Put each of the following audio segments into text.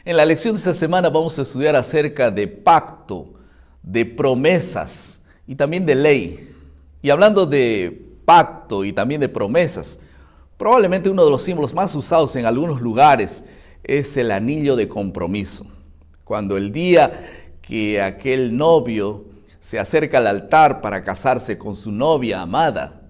En la lección de esta semana vamos a estudiar acerca de pacto, de promesas y también de ley. Y hablando de pacto y también de promesas, probablemente uno de los símbolos más usados en algunos lugares es el anillo de compromiso. Cuando el día que aquel novio se acerca al altar para casarse con su novia amada,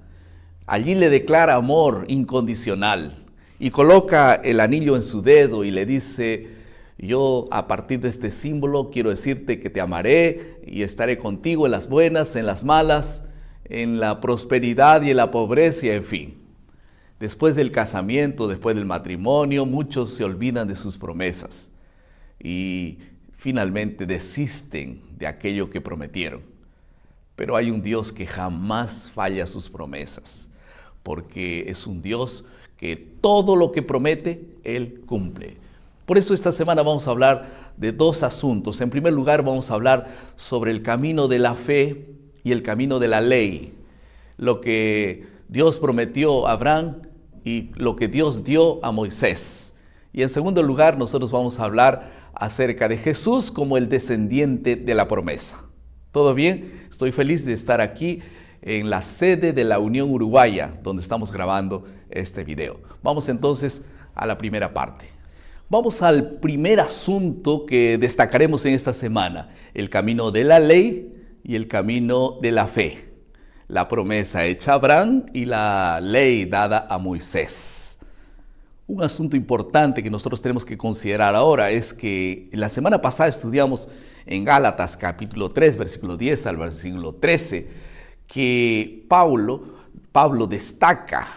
allí le declara amor incondicional y coloca el anillo en su dedo y le dice: yo a partir de este símbolo quiero decirte que te amaré y estaré contigo en las buenas, en las malas, en la prosperidad y en la pobreza, en fin. Después del casamiento, después del matrimonio, muchos se olvidan de sus promesas y finalmente desisten de aquello que prometieron. Pero hay un Dios que jamás falla sus promesas, porque es un Dios que todo lo que promete, Él cumple. Por eso esta semana vamos a hablar de dos asuntos. En primer lugar, vamos a hablar sobre el camino de la fe y el camino de la ley. Lo que Dios prometió a Abraham y lo que Dios dio a Moisés. Y en segundo lugar, nosotros vamos a hablar acerca de Jesús como el descendiente de la promesa. ¿Todo bien? Estoy feliz de estar aquí en la sede de la Unión Uruguaya, donde estamos grabando este video. Vamos entonces a la primera parte. Vamos al primer asunto que destacaremos en esta semana: el camino de la ley y el camino de la fe. La promesa hecha a Abraham y la ley dada a Moisés. Un asunto importante que nosotros tenemos que considerar ahora es que la semana pasada estudiamos en Gálatas capítulo 3, versículo 10 al versículo 13, que Pablo destaca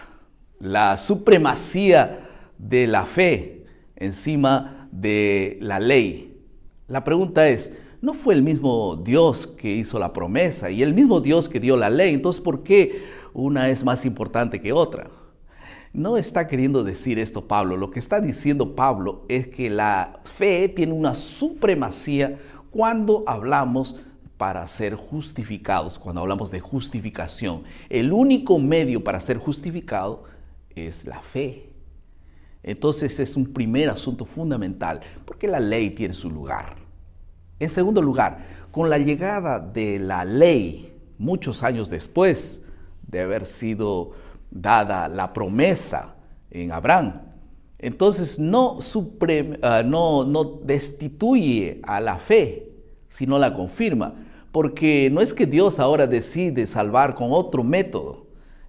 la supremacía de la fe encima de la ley. La pregunta es: ¿no fue el mismo Dios que hizo la promesa y el mismo Dios que dio la ley? Entonces, ¿por qué una es más importante que otra? No está queriendo decir esto Pablo. Lo que está diciendo Pablo es que la fe tiene una supremacía cuando hablamos para ser justificados, cuando hablamos de justificación. El único medio para ser justificado es la fe. Entonces es un primer asunto fundamental, porque la ley tiene su lugar. En segundo lugar, con la llegada de la ley, muchos años después de haber sido dada la promesa en Abraham, entonces no destituye a la fe, sino la confirma, porque no es que Dios ahora decide salvar con otro método.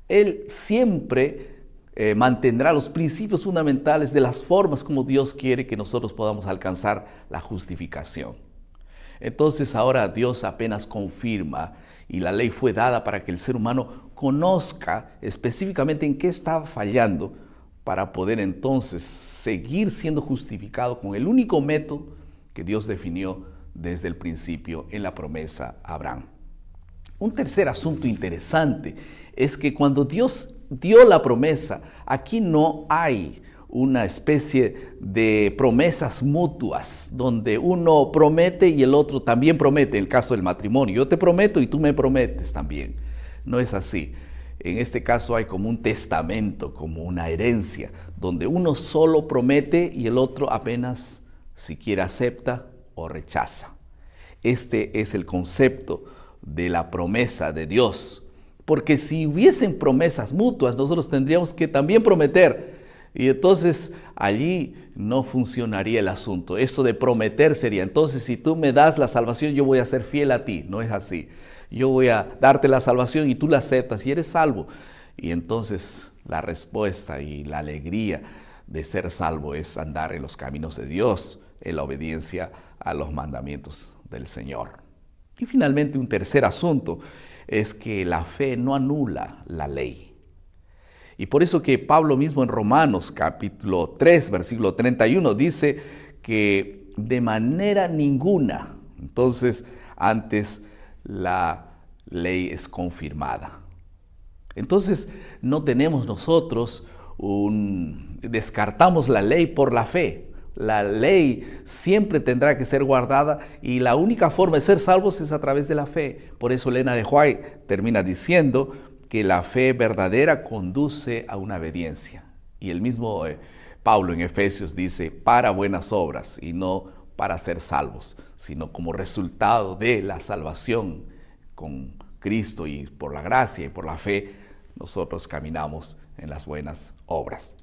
Él siempre mantendrá los principios fundamentales de las formas como Dios quiere que nosotros podamos alcanzar la justificación. Entonces ahora Dios apenas confirma, y la ley fue dada para que el ser humano conozca específicamente en qué estaba fallando, para poder entonces seguir siendo justificado con el único método que Dios definió desde el principio en la promesa a Abraham. Un tercer asunto interesante es que cuando Dios dio la promesa, aquí no hay una especie de promesas mutuas, donde uno promete y el otro también promete. En el caso del matrimonio, yo te prometo y tú me prometes también. No es así. En este caso hay como un testamento, como una herencia, donde uno solo promete y el otro apenas siquiera acepta o rechaza. Este es el concepto de la promesa de Dios. Porque si hubiesen promesas mutuas, nosotros tendríamos que también prometer. Y entonces allí no funcionaría el asunto. Esto de prometer sería: entonces si tú me das la salvación, yo voy a ser fiel a ti. No es así. Yo voy a darte la salvación y tú la aceptas y eres salvo. Y entonces la respuesta y la alegría de ser salvo es andar en los caminos de Dios, en la obediencia a los mandamientos del Señor. Y finalmente, un tercer asunto es que la fe no anula la ley. Y por eso que Pablo mismo en Romanos capítulo 3, versículo 31 dice que de manera ninguna, entonces antes la ley es confirmada. Entonces no tenemos nosotros descartamos la ley por la fe. La ley siempre tendrá que ser guardada y la única forma de ser salvos es a través de la fe. Por eso Elena de White termina diciendo que la fe verdadera conduce a una obediencia. Y el mismo Pablo en Efesios dice, para buenas obras y no para ser salvos, sino como resultado de la salvación con Cristo y por la gracia y por la fe, nosotros caminamos en las buenas obras.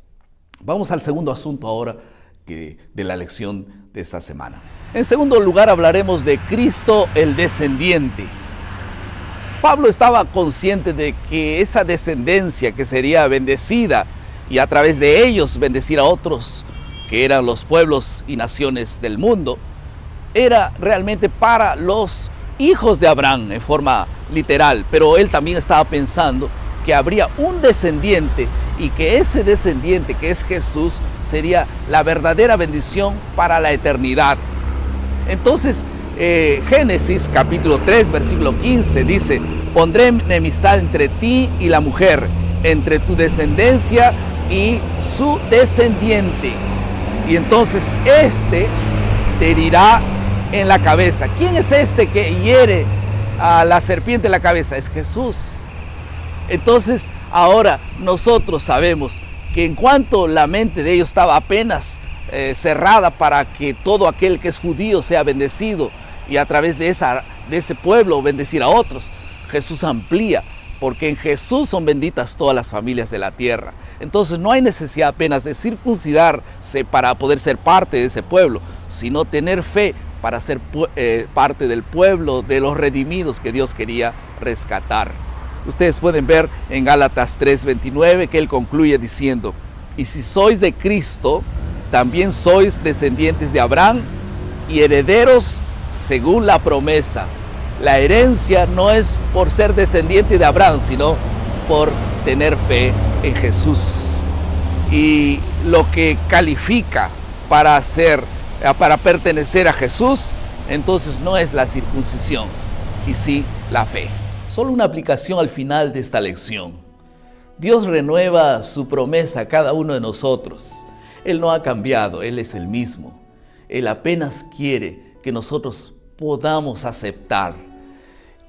Vamos al segundo asunto ahora de la lección de esta semana. En segundo lugar hablaremos de Cristo el descendiente. Pablo estaba consciente de que esa descendencia que sería bendecida y a través de ellos bendecir a otros, que eran los pueblos y naciones del mundo, era realmente para los hijos de Abraham en forma literal, pero él también estaba pensando que habría un descendiente y que ese descendiente, que es Jesús, sería la verdadera bendición para la eternidad. Entonces, Génesis capítulo 3, versículo 15 dice, pondré enemistad entre ti y la mujer, entre tu descendencia y su descendiente. Y entonces este te herirá en la cabeza. ¿Quién es este que hiere a la serpiente en la cabeza? Es Jesús. Entonces ahora nosotros sabemos que en cuanto la mente de ellos estaba apenas cerrada para que todo aquel que es judío sea bendecido y a través de ese pueblo bendecir a otros, Jesús amplía, porque en Jesús son benditas todas las familias de la tierra. Entonces no hay necesidad apenas de circuncidarse para poder ser parte de ese pueblo, sino tener fe para ser parte del pueblo de los redimidos que Dios quería rescatar. Ustedes pueden ver en Gálatas 3:29 que él concluye diciendo, y si sois de Cristo, también sois descendientes de Abraham y herederos según la promesa. La herencia no es por ser descendiente de Abraham, sino por tener fe en Jesús. Y lo que califica para pertenecer a Jesús, entonces no es la circuncisión, y sí la fe. Solo una aplicación al final de esta lección. Dios renueva su promesa a cada uno de nosotros. Él no ha cambiado, Él es el mismo. Él apenas quiere que nosotros podamos aceptar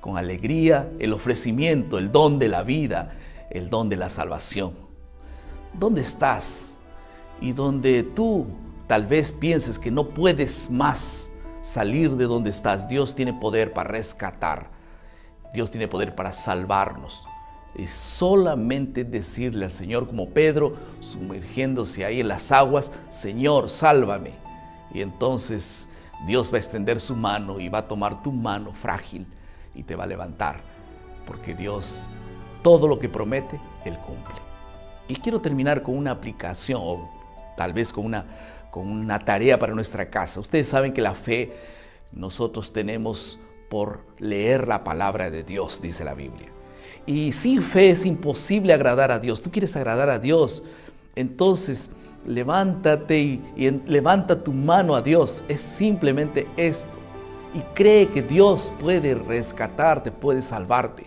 con alegría el ofrecimiento, el don de la vida, el don de la salvación. ¿Dónde estás? Y donde tú tal vez pienses que no puedes más salir de donde estás, Dios tiene poder para rescatar. Dios tiene poder para salvarnos. Es solamente decirle al Señor, como Pedro, sumergiéndose ahí en las aguas, Señor, sálvame. Y entonces Dios va a extender su mano y va a tomar tu mano frágil y te va a levantar, porque Dios, todo lo que promete, Él cumple. Y quiero terminar con una aplicación, o tal vez con una tarea para nuestra casa. Ustedes saben que la fe nosotros tenemos por leer la palabra de Dios, dice la Biblia. Y sin fe es imposible agradar a Dios. Tú quieres agradar a Dios, entonces levántate y levanta tu mano a Dios. Es simplemente esto. Y cree que Dios puede rescatarte, puede salvarte.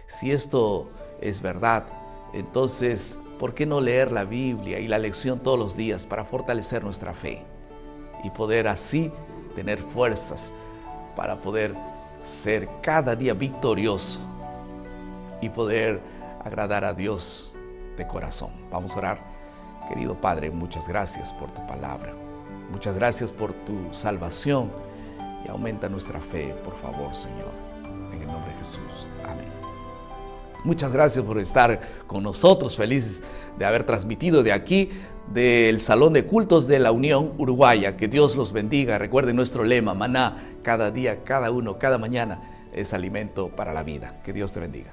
Si esto es verdad, entonces, ¿por qué no leer la Biblia y la lección todos los días para fortalecer nuestra fe? Y poder así tener fuerzas para poder ser cada día victorioso y poder agradar a Dios de corazón. Vamos a orar. Querido Padre, muchas gracias por tu palabra. Muchas gracias por tu salvación. Y aumenta nuestra fe, por favor, Señor. En el nombre de Jesús. Amén. Muchas gracias por estar con nosotros. Felices de haber transmitido de aquí, del Salón de Cultos de la Unión Uruguaya. Que Dios los bendiga. Recuerden nuestro lema, maná, cada día, cada uno, cada mañana es alimento para la vida. Que Dios te bendiga.